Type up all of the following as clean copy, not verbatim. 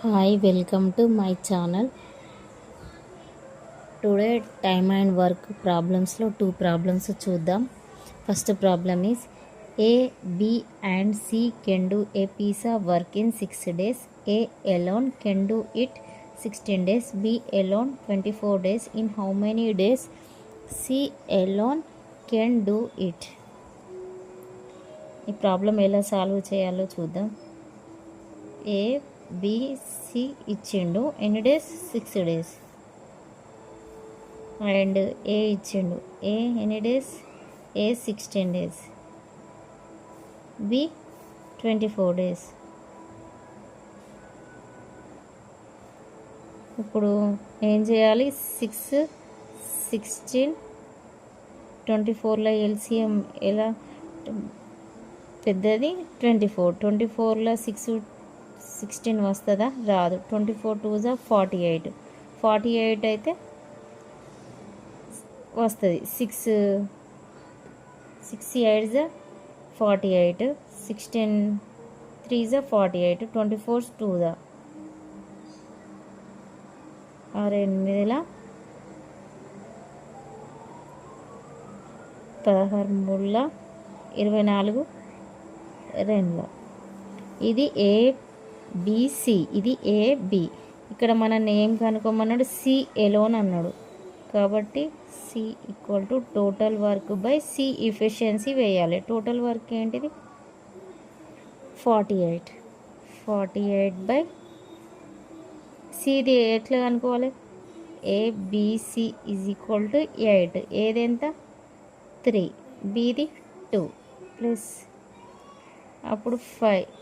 Hi, welcome to my channel. Today time and work problems లో two problems చూద్దాం. First problem is A, B and C can do a piece of work in 6 days. A alone can do it 16 days. B alone 24 days. In how many days C alone can do it? ఈ problem ఎలా solve చేయాలో చూద్దాం. A B C ఇచ్చిండు ఎన్ని days 6 days and ఏ ఇచ్చిండు ఏ ఎన్ని days ఏ 16 days B 24 days. ఇప్పుడు ఏం చేయాలి 6 16 24లో ఎల్సిఎం ఎలా పెద్దది 24లో 16 వస్తుందా రాదు 24 2 48 48 అయితే వస్తుంది 6 8 48 16 3 48 24 2 8 16 3 24 ఇది ఏబిసి ఇది ఏబి. ఇక్కడ మన నేమ్ కనుక్కోమన్నాడు సి ఎలోన్ అన్నాడు కాబట్టి C equal to total work by C efficiency వేయాలి. టోటల్ వర్క్ ఏంటిది 48 బై సిది ఎట్లా కనుక్కోవాలి ఏబిసి ఈజ్ ఈక్వల్ టు 8 ఏది ఎంత 3 బిది 2 ప్లస్ అప్పుడు 5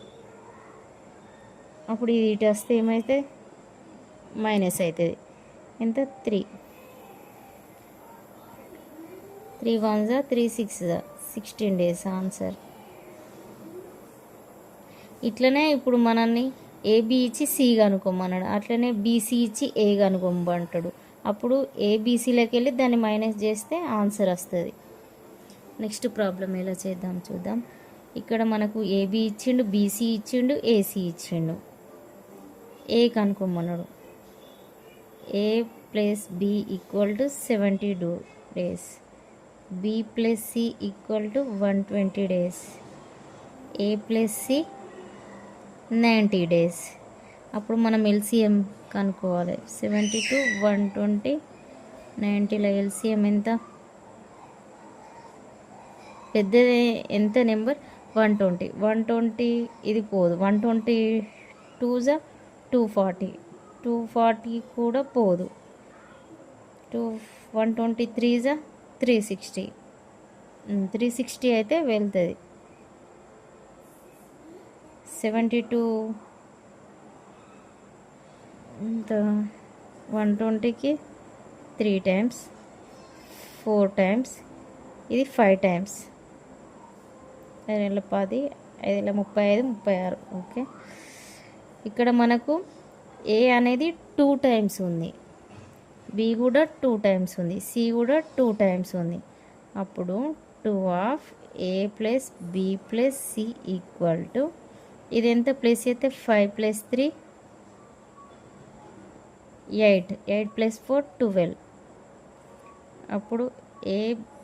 అప్పుడు ఇది ఇటు వస్తే ఏమైతే మైనస్ అవుతుంది ఎంత 3 1 3 6 16 డేస్ ఆన్సర్. ఇట్లనే ఇప్పుడు మనల్ని ఏబి ఇచ్చి సి కనుక్కోమన్నాడు అట్లనే బీసీ ఇచ్చి ఏ కనుక్కోమంటాడు అప్పుడు ఏబీసీలోకి వెళ్ళి దాన్ని మైనస్ చేస్తే ఆన్సర్ వస్తుంది. నెక్స్ట్ ప్రాబ్లం ఎలా చేద్దాం చూద్దాం. ఇక్కడ మనకు ఏబి ఇచ్చిండు బీసీ ఇచ్చిండు ఏసీ ఇచ్చిండు ఏ కనుక్కోమన్నాడు A plus B equal to 72 days B plus C equal to 120 days A plus C 90 days. అప్పుడు మనం ఎల్సిఎం కనుక్కోవాలి 72 120 90లో ఎల్సిఎం ఎంత పెద్దది ఎంత నెంబర్ 120 ఇది పోదు 120 2 240 కూడా పోదు 123 360 అయితే వెళ్తుంది 72 120కి 3 టైమ్స్ 4 టైమ్స్ ఇది 5 టైమ్స్ 10 5 35 ఓకే. ఇక్కడ మనకు ఏ అనేది 2 టైమ్స్ ఉంది బి కూడా 2 టైమ్స్ ఉంది సి కూడా 2 టైమ్స్ ఉంది అప్పుడు 2 of A plus B plus C equal to ఇది ఎంత ప్లస్ అయితే 5 ప్లస్ 3 8 ప్లస్ 4 12 అప్పుడు A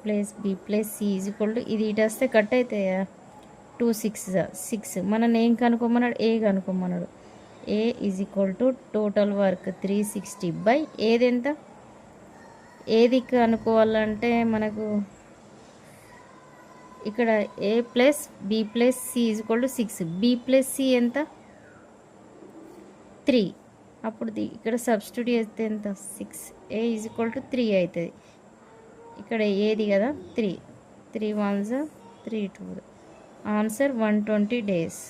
plus B plus C is equal to ఇది ఇటు వస్తే కట్ అవుతాయి 2 6 మనం ఏం కనుక్కోమన్నాడు ఏ కనుక్కోమన్నాడు A is equal to total work 360 by ఏది ఎంత ఏది కనుక్కోవాలంటే మనకు ఇక్కడ A plus B plus C is equal to 6 B plus C ఎంత 3 అప్పుడు ఇక్కడ సబ్స్టిట్యూట్ చేస్తే ఎంత 6 ఏ ఈజ్ ఈక్వల్ టు 3 అవుతుంది ఇక్కడ ఏది కదా 3 1 3 2 ఆన్సర్ 120 డేస్.